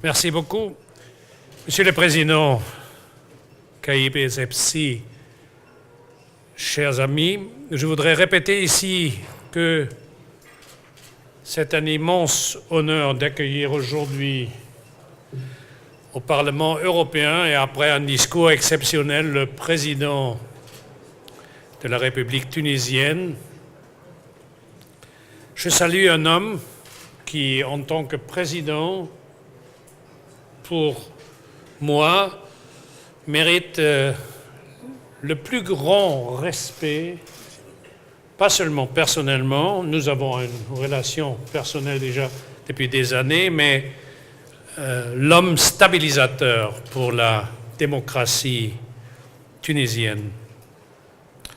Merci beaucoup. Monsieur le Président Kaïb Essebsi, chers amis, je voudrais répéter ici que c'est un immense honneur d'accueillir aujourd'hui au Parlement européen et après un discours exceptionnel, le président de la République tunisienne. Je salue un homme qui, en tant que président, pour moi, mérite le plus grand respect, pas seulement personnellement, nous avons une relation personnelle déjà depuis des années, mais l'homme stabilisateur pour la démocratie tunisienne.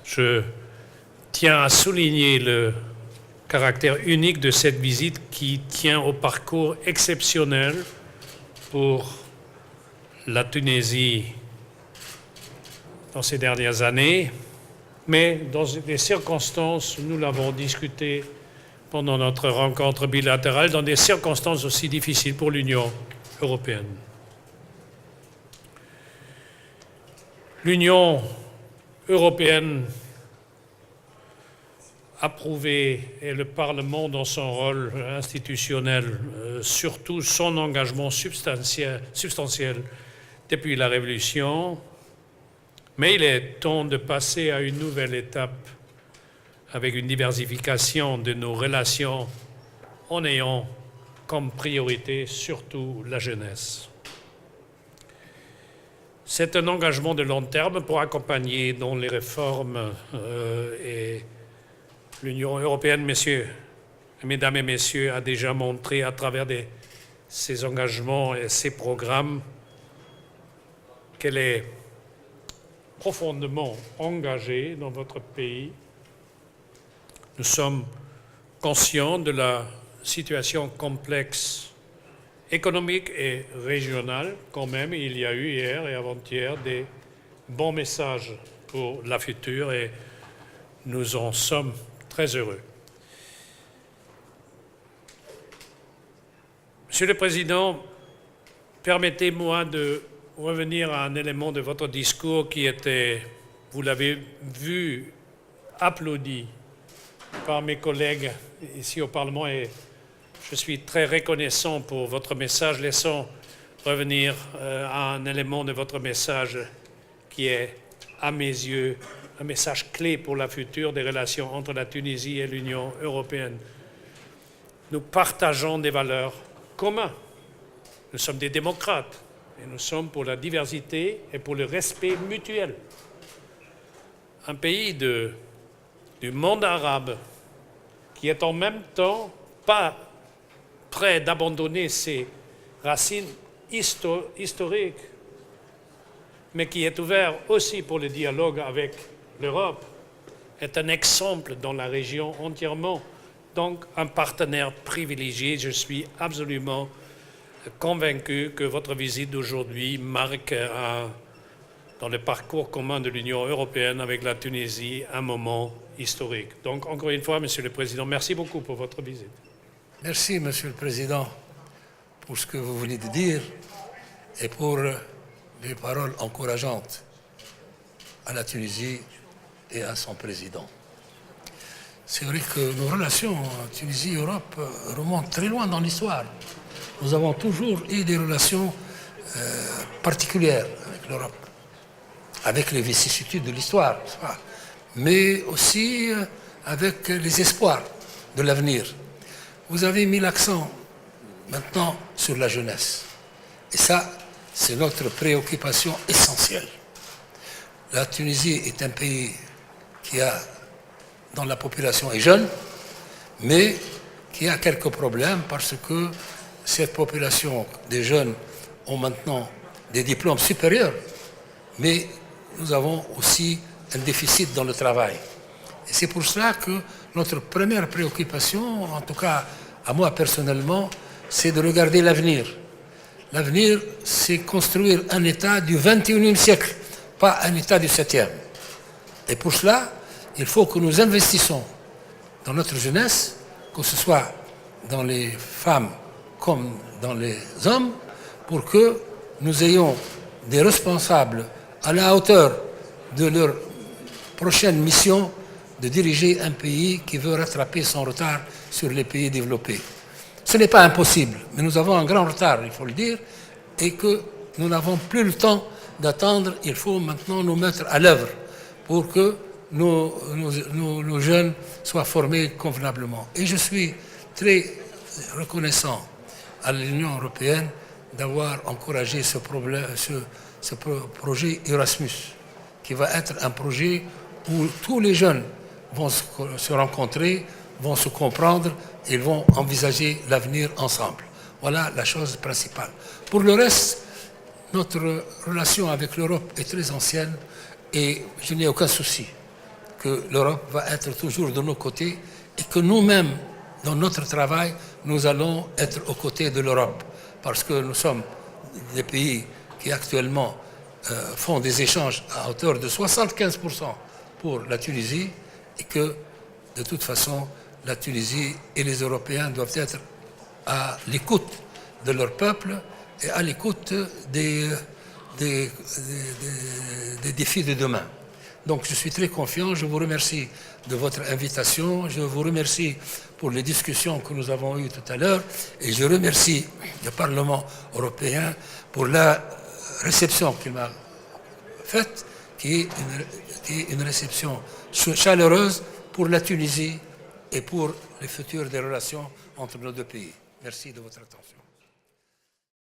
Je tiens à souligner le caractère unique de cette visite qui tient au parcours exceptionnel pour la Tunisie dans ces dernières années, mais dans des circonstances, nous l'avons discuté pendant notre rencontre bilatérale, dans des circonstances aussi difficiles pour l'Union européenne. L'Union européenne approuvé et le Parlement dans son rôle institutionnel, surtout son engagement substantiel depuis la Révolution. Mais il est temps de passer à une nouvelle étape avec une diversification de nos relations en ayant comme priorité surtout la jeunesse. C'est un engagement de long terme pour accompagner dans les réformes et l'Union européenne, mesdames et messieurs, a déjà montré à travers ses engagements et ses programmes qu'elle est profondément engagée dans votre pays. Nous sommes conscients de la situation complexe économique et régionale. Quand même, il y a eu hier et avant-hier des bons messages pour la future et nous en sommes très heureux. Monsieur le Président, permettez-moi de revenir à un élément de votre discours qui était, vous l'avez vu, applaudi par mes collègues ici au Parlement et je suis très reconnaissant pour votre message. Laissons revenir à un élément de votre message qui est, à mes yeux, un message clé pour la future des relations entre la Tunisie et l'Union européenne. Nous partageons des valeurs communes. Nous sommes des démocrates et nous sommes pour la diversité et pour le respect mutuel. Un pays du monde arabe qui est en même temps pas prêt d'abandonner ses racines historiques, mais qui est ouvert aussi pour le dialogue avec l'Europe, est un exemple dans la région entièrement, donc un partenaire privilégié. Je suis absolument convaincu que votre visite d'aujourd'hui marque dans le parcours commun de l'Union européenne avec la Tunisie un moment historique. Donc encore une fois, Monsieur le Président, merci beaucoup pour votre visite. Merci, Monsieur le Président, pour ce que vous venez de dire et pour les paroles encourageantes à la Tunisie et à son président. C'est vrai que nos relations Tunisie-Europe remontent très loin dans l'histoire. Nous avons toujours eu des relations particulières avec l'Europe, avec les vicissitudes de l'histoire, mais aussi avec les espoirs de l'avenir. Vous avez mis l'accent maintenant sur la jeunesse. Et ça, c'est notre préoccupation essentielle. La Tunisie est un pays dont la population est jeune, mais qui a quelques problèmes parce que cette population des jeunes ont maintenant des diplômes supérieurs, mais nous avons aussi un déficit dans le travail. Et c'est pour cela que notre première préoccupation, en tout cas à moi personnellement, c'est de regarder l'avenir. L'avenir, c'est construire un État du XXIe siècle, pas un État du XVIIe. Et pour cela, il faut que nous investissions dans notre jeunesse, que ce soit dans les femmes comme dans les hommes, pour que nous ayons des responsables à la hauteur de leur prochaine mission de diriger un pays qui veut rattraper son retard sur les pays développés. Ce n'est pas impossible, mais nous avons un grand retard, il faut le dire, et que nous n'avons plus le temps d'attendre. Il faut maintenant nous mettre à l'œuvre pour que nos jeunes soient formés convenablement. Et je suis très reconnaissant à l'Union européenne d'avoir encouragé ce projet Erasmus, qui va être un projet où tous les jeunes vont se rencontrer, vont se comprendre et vont envisager l'avenir ensemble. Voilà la chose principale. Pour le reste, notre relation avec l'Europe est très ancienne et je n'ai aucun souci que l'Europe va être toujours de nos côtés et que nous-mêmes, dans notre travail, nous allons être aux côtés de l'Europe. Parce que nous sommes des pays qui actuellement font des échanges à hauteur de 75% pour la Tunisie et que, de toute façon, la Tunisie et les Européens doivent être à l'écoute de leur peuple et à l'écoute des défis de demain. Donc je suis très confiant, je vous remercie de votre invitation, je vous remercie pour les discussions que nous avons eues tout à l'heure et je remercie le Parlement européen pour la réception qu'il m'a faite, qui est une réception chaleureuse pour la Tunisie et pour le futur des relations entre nos deux pays. Merci de votre attention.